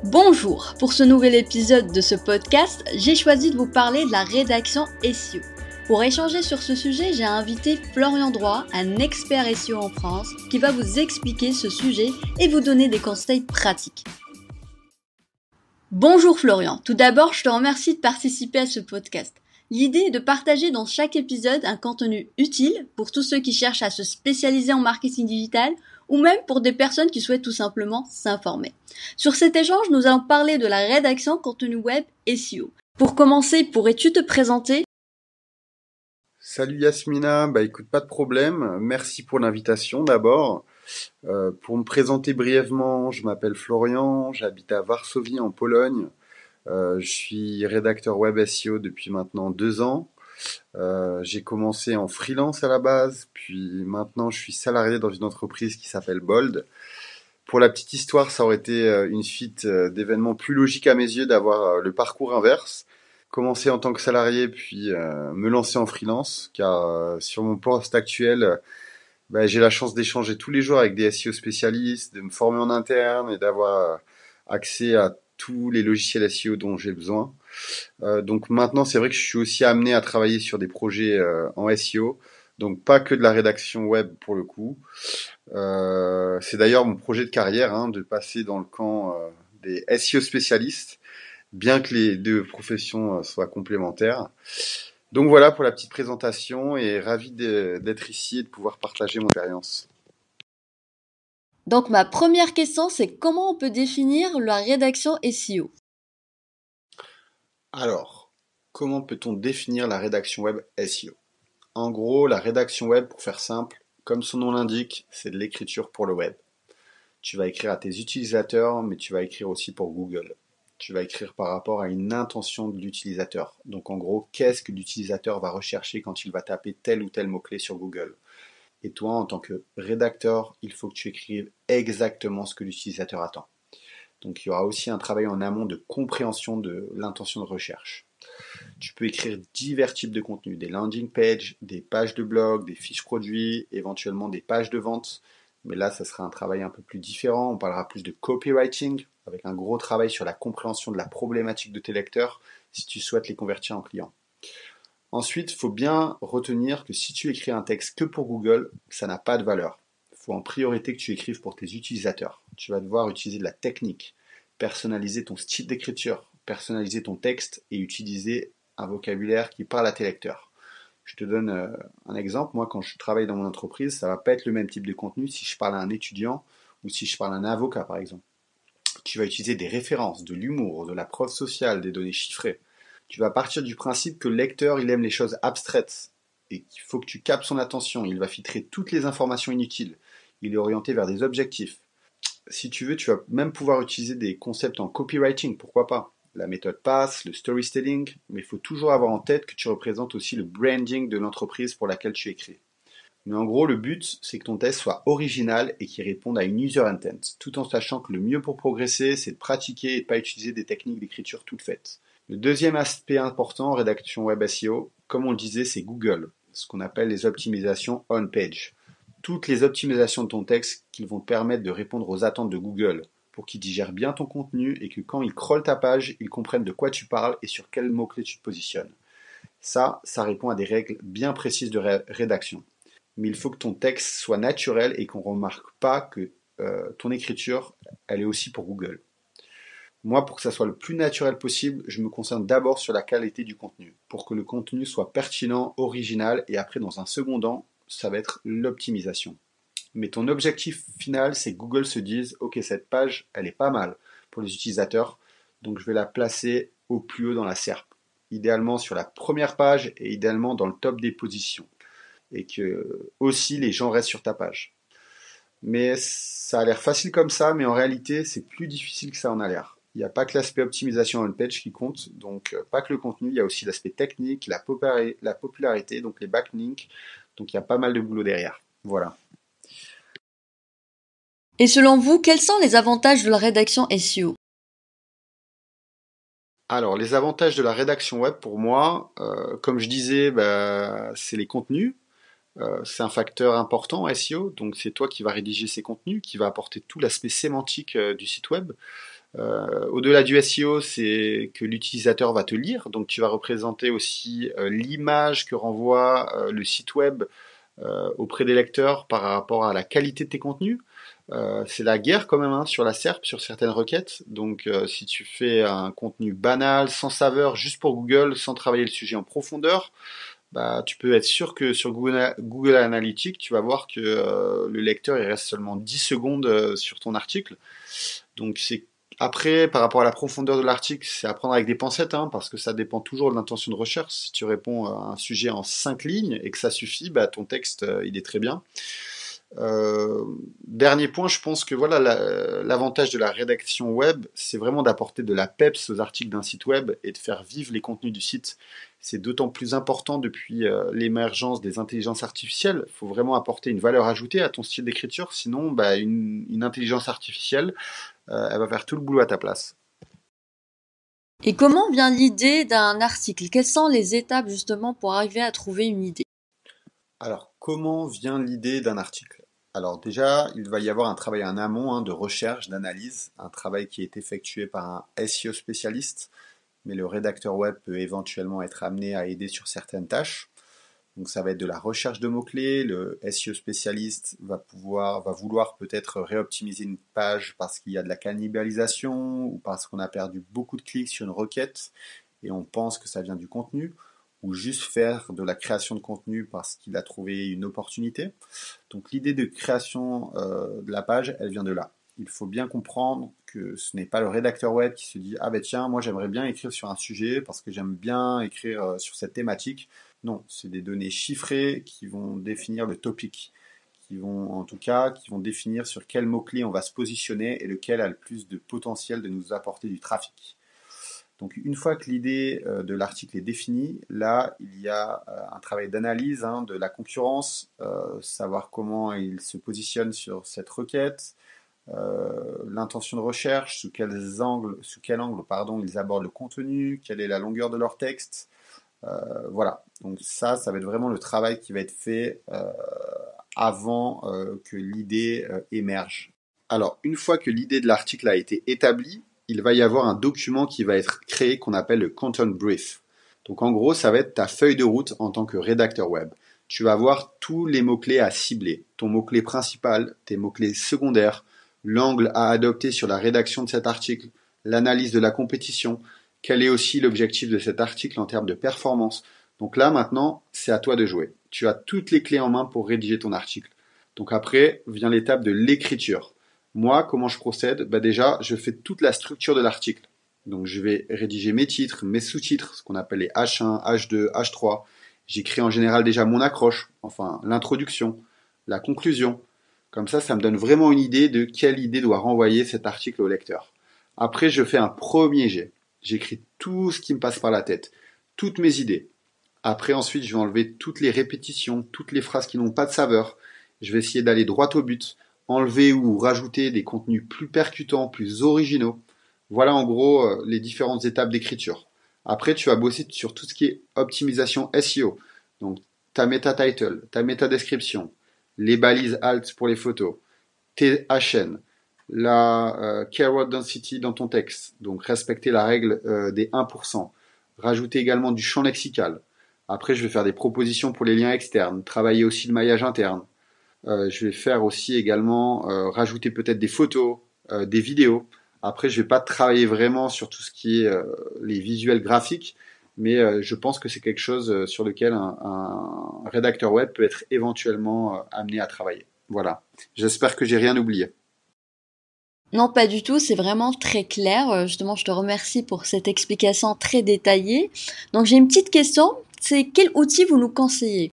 Bonjour, pour ce nouvel épisode de ce podcast, j'ai choisi de vous parler de la rédaction SEO. Pour échanger sur ce sujet, j'ai invité Florian Droit, un expert SEO en France, qui va vous expliquer ce sujet et vous donner des conseils pratiques. Bonjour Florian, tout d'abord je te remercie de participer à ce podcast. L'idée est de partager dans chaque épisode un contenu utile pour tous ceux qui cherchent à se spécialiser en marketing digital ou même pour des personnes qui souhaitent tout simplement s'informer. Sur cet échange, nous allons parler de la rédaction contenu web SEO. Pour commencer, pourrais-tu te présenter ? Salut Yasmina, écoute, pas de problème, merci pour l'invitation d'abord. Pour me présenter brièvement, je m'appelle Florian, j'habite à Varsovie en Pologne. Je suis rédacteur web SEO depuis maintenant 2 ans. J'ai commencé en freelance à la base, puis maintenant je suis salarié dans une entreprise qui s'appelle Bold. Pour la petite histoire, ça aurait été une suite d'événements plus logiques à mes yeux d'avoir le parcours inverse. Commencer en tant que salarié, puis me lancer en freelance, car sur mon poste actuel, j'ai la chance d'échanger tous les jours avec des SEO spécialistes, de me former en interne et d'avoir accès à tous les logiciels SEO dont j'ai besoin. Donc maintenant, c'est vrai que je suis aussi amené à travailler sur des projets en SEO, donc pas que de la rédaction web pour le coup. C'est d'ailleurs mon projet de carrière, de passer dans le camp des SEO spécialistes, bien que les deux professions soient complémentaires. Donc voilà pour la petite présentation et ravi d'être ici et de pouvoir partager mon expérience. Donc ma première question, c'est comment on peut définir la rédaction SEO ? Alors, comment peut-on définir la rédaction web SEO ? En gros, la rédaction web, pour faire simple, comme son nom l'indique, c'est de l'écriture pour le web. Tu vas écrire à tes utilisateurs, mais tu vas écrire aussi pour Google. Tu vas écrire par rapport à une intention de l'utilisateur. Donc en gros, qu'est-ce que l'utilisateur va rechercher quand il va taper tel ou tel mot-clé sur Google ? Et toi, en tant que rédacteur, il faut que tu écrives exactement ce que l'utilisateur attend. Donc il y aura aussi un travail en amont de compréhension de l'intention de recherche. Tu peux écrire divers types de contenus, des landing pages, des pages de blog, des fiches produits, éventuellement des pages de vente. Mais là, ça sera un travail un peu plus différent. On parlera plus de copywriting, avec un gros travail sur la compréhension de la problématique de tes lecteurs, si tu souhaites les convertir en clients. Ensuite, il faut bien retenir que si tu écris un texte que pour Google, ça n'a pas de valeur. Il faut en priorité que tu écrives pour tes utilisateurs. Tu vas devoir utiliser de la technique, personnaliser ton style d'écriture, personnaliser ton texte et utiliser un vocabulaire qui parle à tes lecteurs. Je te donne un exemple. Moi, quand je travaille dans mon entreprise, ça va pas être le même type de contenu si je parle à un étudiant ou si je parle à un avocat, par exemple. Tu vas utiliser des références, de l'humour, de la preuve sociale, des données chiffrées. Tu vas partir du principe que le lecteur, il aime les choses abstraites et qu'il faut que tu captes son attention. Il va filtrer toutes les informations inutiles. Il est orienté vers des objectifs. Si tu veux, tu vas même pouvoir utiliser des concepts en copywriting, pourquoi pas. La méthode PASS, le storytelling, mais il faut toujours avoir en tête que tu représentes aussi le branding de l'entreprise pour laquelle tu écris. Mais en gros, le but, c'est que ton test soit original et qu'il réponde à une user intent, tout en sachant que le mieux pour progresser, c'est de pratiquer et de ne pas utiliser des techniques d'écriture toutes faites. Le deuxième aspect important en rédaction web SEO, comme on le disait, c'est Google, ce qu'on appelle les optimisations on-page. Toutes les optimisations de ton texte qui vont te permettre de répondre aux attentes de Google pour qu'il digère bien ton contenu et que quand il scrolle ta page, il comprenne de quoi tu parles et sur quel mot-clé tu te positionnes. Ça répond à des règles bien précises de rédaction. Mais il faut que ton texte soit naturel et qu'on ne remarque pas que ton écriture, elle est aussi pour Google. Moi, pour que ça soit le plus naturel possible, je me concentre d'abord sur la qualité du contenu, pour que le contenu soit pertinent, original, et après, dans un second temps, ça va être l'optimisation. Mais ton objectif final, c'est que Google se dise « Ok, cette page, elle est pas mal pour les utilisateurs, donc je vais la placer au plus haut dans la SERP. Idéalement sur la première page et idéalement dans le top des positions. Et que aussi les gens restent sur ta page. » Mais ça a l'air facile comme ça, mais en réalité, c'est plus difficile que ça en a l'air. Il n'y a pas que l'aspect optimisation on-page qui compte, donc pas que le contenu, il y a aussi l'aspect technique, la popularité, donc les backlinks, donc il y a pas mal de boulot derrière. Voilà. Et selon vous, quels sont les avantages de la rédaction SEO ? Alors, les avantages de la rédaction web, pour moi, comme je disais, c'est les contenus. C'est un facteur important SEO, donc c'est toi qui vas rédiger ces contenus, qui va apporter tout l'aspect sémantique du site web. Au-delà du SEO, c'est que l'utilisateur va te lire, donc tu vas représenter aussi l'image que renvoie le site web auprès des lecteurs par rapport à la qualité de tes contenus. C'est la guerre quand même hein, sur la SERP, sur certaines requêtes. Donc si tu fais un contenu banal, sans saveur, juste pour Google, sans travailler le sujet en profondeur, bah, tu peux être sûr que sur Google Analytics, tu vas voir que le lecteur il reste seulement 10 secondes sur ton article. Donc c'est après, par rapport à la profondeur de l'article, c'est à prendre avec des pincettes, hein, parce que ça dépend toujours de l'intention de recherche. Si tu réponds à un sujet en 5 lignes et que ça suffit, bah, ton texte, il est très bien. Euh, Dernier point, je pense que voilà l'avantage de la rédaction web, c'est vraiment d'apporter de la peps aux articles d'un site web et de faire vivre les contenus du site. C'est d'autant plus important depuis l'émergence des intelligences artificielles. Il faut vraiment apporter une valeur ajoutée à ton style d'écriture, sinon bah, une intelligence artificielle, elle va faire tout le boulot à ta place. Et comment vient l'idée d'un article? Quelles sont les étapes justement pour arriver à trouver une idée? Alors, comment vient l'idée d'un article? Alors déjà, il va y avoir un travail en amont hein, de recherche, d'analyse, un travail qui est effectué par un SEO spécialiste, mais le rédacteur web peut éventuellement être amené à aider sur certaines tâches. Donc ça va être de la recherche de mots-clés, le SEO spécialiste va vouloir peut-être réoptimiser une page parce qu'il y a de la cannibalisation ou parce qu'on a perdu beaucoup de clics sur une requête et on pense que ça vient du contenu, ou juste faire de la création de contenu parce qu'il a trouvé une opportunité. Donc l'idée de création de la page, elle vient de là. Il faut bien comprendre que ce n'est pas le rédacteur web qui se dit ah ben tiens, moi j'aimerais bien écrire sur un sujet parce que j'aime bien écrire sur cette thématique. Non, c'est des données chiffrées qui vont définir le topic, qui vont définir sur quel mot-clé on va se positionner et lequel a le plus de potentiel de nous apporter du trafic. Donc une fois que l'idée de l'article est définie, là il y a un travail d'analyse hein, de la concurrence, savoir comment il se positionne sur cette requête, l'intention de recherche, sous quel angle pardon, ils abordent le contenu, quelle est la longueur de leur texte. Voilà, donc ça va être vraiment le travail qui va être fait avant que l'idée émerge. Alors, une fois que l'idée de l'article a été établie, il va y avoir un document qui va être créé qu'on appelle le Content Brief. Donc en gros, ça va être ta feuille de route en tant que rédacteur web. Tu vas avoir tous les mots-clés à cibler, ton mot-clé principal, tes mots-clés secondaires, l'angle à adopter sur la rédaction de cet article, l'analyse de la compétition, quel est aussi l'objectif de cet article en termes de performance. Donc là, maintenant, c'est à toi de jouer. Tu as toutes les clés en main pour rédiger ton article. Donc après, vient l'étape de l'écriture. Moi, comment je procède? Bah déjà, je fais toute la structure de l'article. Donc je vais rédiger mes titres, mes sous-titres, ce qu'on appelle les H1, H2, H3. J'écris en général déjà mon accroche, enfin l'introduction, la conclusion. Comme ça me donne vraiment une idée de quelle idée doit renvoyer cet article au lecteur. Après, je fais un premier jet. J'écris tout ce qui me passe par la tête, toutes mes idées. Après, ensuite, je vais enlever toutes les répétitions, toutes les phrases qui n'ont pas de saveur. Je vais essayer d'aller droit au but, enlever ou rajouter des contenus plus percutants, plus originaux. Voilà en gros les différentes étapes d'écriture. Après, tu vas bosser sur tout ce qui est optimisation SEO. Donc, ta meta title, ta meta description, les balises alt pour les photos, tes HN, la keyword density dans ton texte. Donc, respecter la règle des 1%. Rajouter également du champ lexical. Après, je vais faire des propositions pour les liens externes, travailler aussi le maillage interne. Je vais faire aussi également rajouter peut-être des photos, des vidéos. Après, je vais pas travailler vraiment sur tout ce qui est les visuels graphiques, mais je pense que c'est quelque chose sur lequel un rédacteur web peut être éventuellement amené à travailler. Voilà. J'espère que j'ai rien oublié. Non, pas du tout, c'est vraiment très clair. Justement, je te remercie pour cette explication très détaillée. Donc, j'ai une petite question, c'est quel outil vous nous conseillez?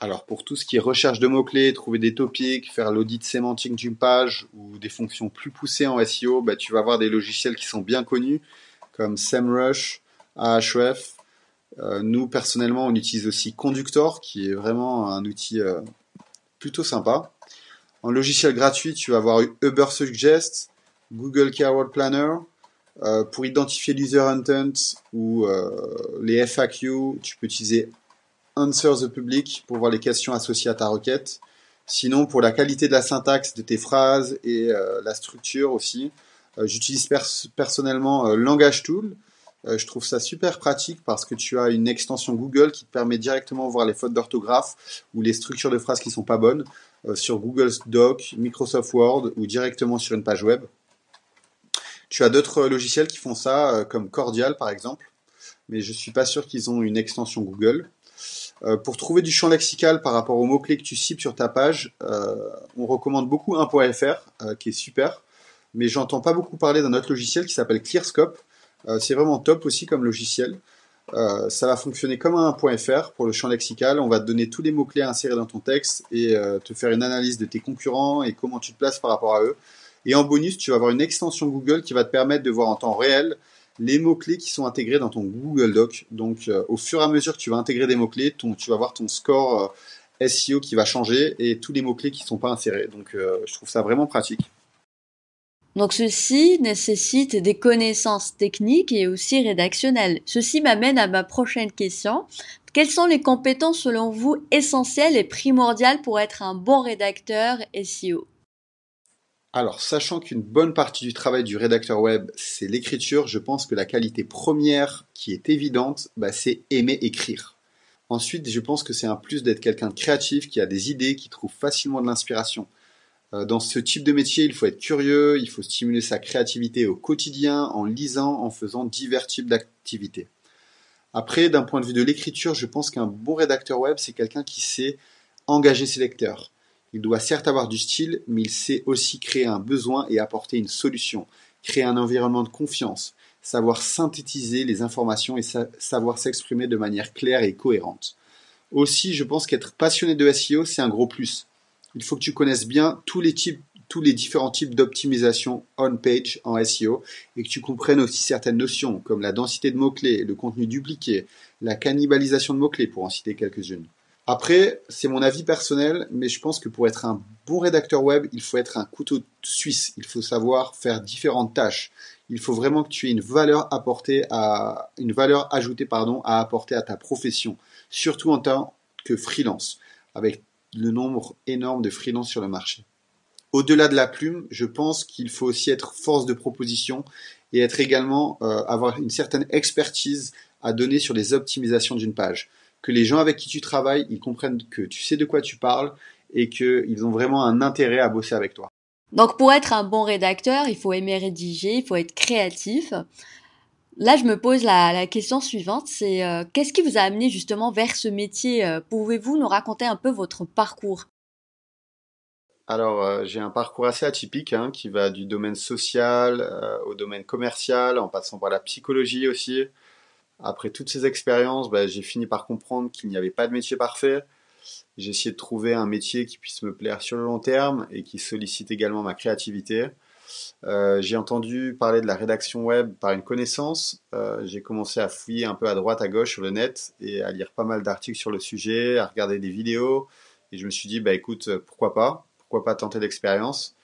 Alors pour tout ce qui est recherche de mots-clés, trouver des topics, faire l'audit sémantique d'une page ou des fonctions plus poussées en SEO, bah, tu vas avoir des logiciels qui sont bien connus comme SEMrush, Ahref. Nous personnellement on utilise aussi Conductor qui est vraiment un outil plutôt sympa. En logiciel gratuit tu vas avoir Ubersuggest, Google Keyword Planner. Pour identifier l'user intent ou les FAQ, tu peux utiliser Answer the Public pour voir les questions associées à ta requête. Sinon, pour la qualité de la syntaxe de tes phrases et la structure aussi, J'utilise personnellement Langage Tool. Je trouve ça super pratique parce que tu as une extension Google qui te permet directement de voir les fautes d'orthographe ou les structures de phrases qui sont pas bonnes sur Google Doc, Microsoft Word ou directement sur une page web. Tu as d'autres logiciels qui font ça, comme Cordial par exemple, mais je suis pas sûr qu'ils ont une extension Google. Pour trouver du champ lexical par rapport aux mots-clés que tu cibles sur ta page, on recommande beaucoup 1.fr, qui est super, mais j'entends pas beaucoup parler d'un autre logiciel qui s'appelle ClearScope. C'est vraiment top aussi comme logiciel. Ça va fonctionner comme un 1.fr pour le champ lexical. On va te donner tous les mots-clés à insérer dans ton texte et te faire une analyse de tes concurrents et comment tu te places par rapport à eux. Et en bonus, tu vas avoir une extension Google qui va te permettre de voir en temps réel les mots-clés qui sont intégrés dans ton Google Doc. Donc, au fur et à mesure que tu vas intégrer des mots-clés, tu vas voir ton score SEO qui va changer et tous les mots-clés qui ne sont pas insérés. Donc, je trouve ça vraiment pratique. Donc ceci nécessite des connaissances techniques et aussi rédactionnelles. Ceci m'amène à ma prochaine question. Quelles sont les compétences selon vous essentielles et primordiales pour être un bon rédacteur SEO? Alors, sachant qu'une bonne partie du travail du rédacteur web, c'est l'écriture, je pense que la qualité première qui est évidente, c'est aimer écrire. Ensuite, je pense que c'est un plus d'être quelqu'un de créatif, qui a des idées, qui trouve facilement de l'inspiration. Dans ce type de métier, il faut être curieux, il faut stimuler sa créativité au quotidien en lisant, en faisant divers types d'activités. Après, d'un point de vue de l'écriture, je pense qu'un bon rédacteur web, c'est quelqu'un qui sait engager ses lecteurs. Il doit certes avoir du style, mais il sait aussi créer un besoin et apporter une solution, créer un environnement de confiance, savoir synthétiser les informations et savoir s'exprimer de manière claire et cohérente. Aussi, je pense qu'être passionné de SEO, c'est un gros plus. Il faut que tu connaisses bien tous les différents types d'optimisation on-page en SEO et que tu comprennes aussi certaines notions comme la densité de mots-clés, le contenu dupliqué, la cannibalisation de mots-clés pour en citer quelques-unes. Après, c'est mon avis personnel, mais je pense que pour être un bon rédacteur web, il faut être un couteau suisse. Il faut savoir faire différentes tâches. Il faut vraiment que tu aies une valeur ajoutée à apporter à ta profession, surtout en tant que freelance, avec le nombre énorme de freelance sur le marché. Au-delà de la plume, je pense qu'il faut aussi être force de proposition et être également avoir une certaine expertise à donner sur les optimisations d'une page. Que les gens avec qui tu travailles, ils comprennent que tu sais de quoi tu parles et qu'ils ont vraiment un intérêt à bosser avec toi. Donc pour être un bon rédacteur, il faut aimer rédiger, il faut être créatif. Là, je me pose la question suivante, c'est qu'est-ce qui vous a amené justement vers ce métier? Pouvez-vous nous raconter un peu votre parcours? Alors, j'ai un parcours assez atypique qui va du domaine social au domaine commercial, en passant par la psychologie aussi. Après toutes ces expériences, j'ai fini par comprendre qu'il n'y avait pas de métier parfait. J'ai essayé de trouver un métier qui puisse me plaire sur le long terme et qui sollicite également ma créativité. J'ai entendu parler de la rédaction web par une connaissance. J'ai commencé à fouiller un peu à droite, à gauche sur le net et à lire pas mal d'articles sur le sujet, à regarder des vidéos. Et je me suis dit, écoute, pourquoi pas? Pourquoi pas tenter l'expérience?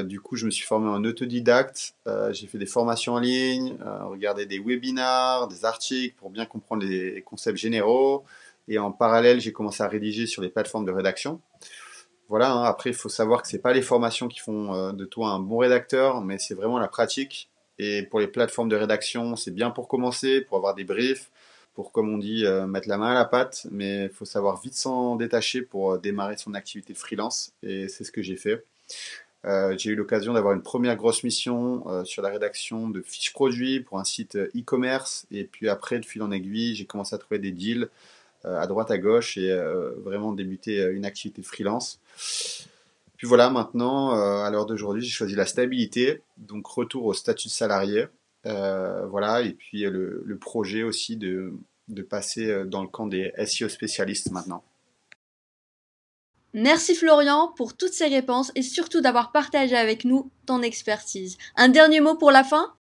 Du coup, je me suis formé en autodidacte. J'ai fait des formations en ligne, regardé des webinars, des articles pour bien comprendre les concepts généraux. Et en parallèle, j'ai commencé à rédiger sur les plateformes de rédaction. Voilà, après, il faut savoir que c'est pas les formations qui font de toi un bon rédacteur, mais c'est vraiment la pratique. Et pour les plateformes de rédaction, c'est bien pour commencer, pour avoir des briefs, pour, comme on dit, mettre la main à la pâte, mais il faut savoir vite s'en détacher pour démarrer son activité de freelance. Et c'est ce que j'ai fait. J'ai eu l'occasion d'avoir une première grosse mission sur la rédaction de fiches produits pour un site e-commerce. Et puis après, de fil en aiguille, j'ai commencé à trouver des deals à droite, à gauche et vraiment débuter une activité freelance. Puis voilà, maintenant, à l'heure d'aujourd'hui, j'ai choisi la stabilité, donc retour au statut de salarié. Voilà, et puis le projet aussi de passer dans le camp des SEO spécialistes maintenant. Merci Florian pour toutes ces réponses et surtout d'avoir partagé avec nous ton expertise. Un dernier mot pour la fin?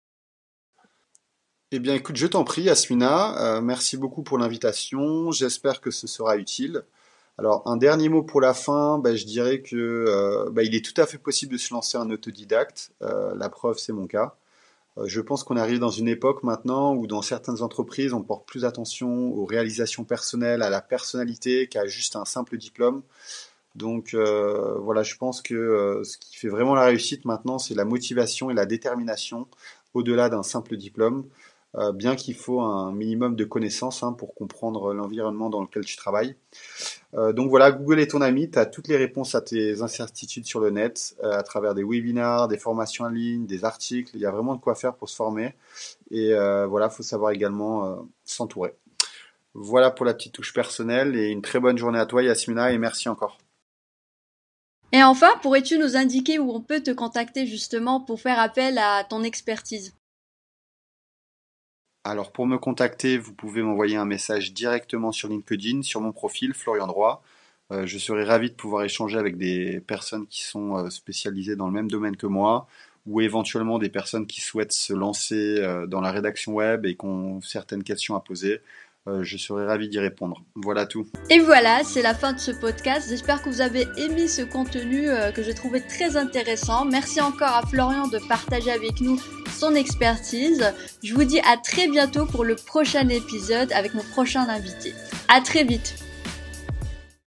Eh bien, écoute, je t'en prie, Yasmina. Merci beaucoup pour l'invitation. J'espère que ce sera utile. Alors, un dernier mot pour la fin, je dirais que il est tout à fait possible de se lancer en autodidacte. La preuve, c'est mon cas. Je pense qu'on arrive dans une époque maintenant où dans certaines entreprises, on porte plus attention aux réalisations personnelles, à la personnalité qu'à juste un simple diplôme. Donc voilà, je pense que ce qui fait vraiment la réussite maintenant, c'est la motivation et la détermination au-delà d'un simple diplôme, bien qu'il faut un minimum de connaissances pour comprendre l'environnement dans lequel tu travailles. Donc voilà, Google est ton ami, tu as toutes les réponses à tes incertitudes sur le net, à travers des webinars, des formations en ligne, des articles, il y a vraiment de quoi faire pour se former. Et voilà, faut savoir également s'entourer. Voilà pour la petite touche personnelle et une très bonne journée à toi Yasmina et merci encore. Et enfin, pourrais-tu nous indiquer où on peut te contacter justement pour faire appel à ton expertise? Alors pour me contacter, vous pouvez m'envoyer un message directement sur LinkedIn, sur mon profil Florian Droit. Je serai ravi de pouvoir échanger avec des personnes qui sont spécialisées dans le même domaine que moi, ou éventuellement des personnes qui souhaitent se lancer dans la rédaction web et qui ont certaines questions à poser. Je serai ravi d'y répondre. Voilà tout. Et voilà, c'est la fin de ce podcast. J'espère que vous avez aimé ce contenu que j'ai trouvé très intéressant. Merci encore à Florian de partager avec nous son expertise. Je vous dis à très bientôt pour le prochain épisode avec mon prochain invité. À très vite.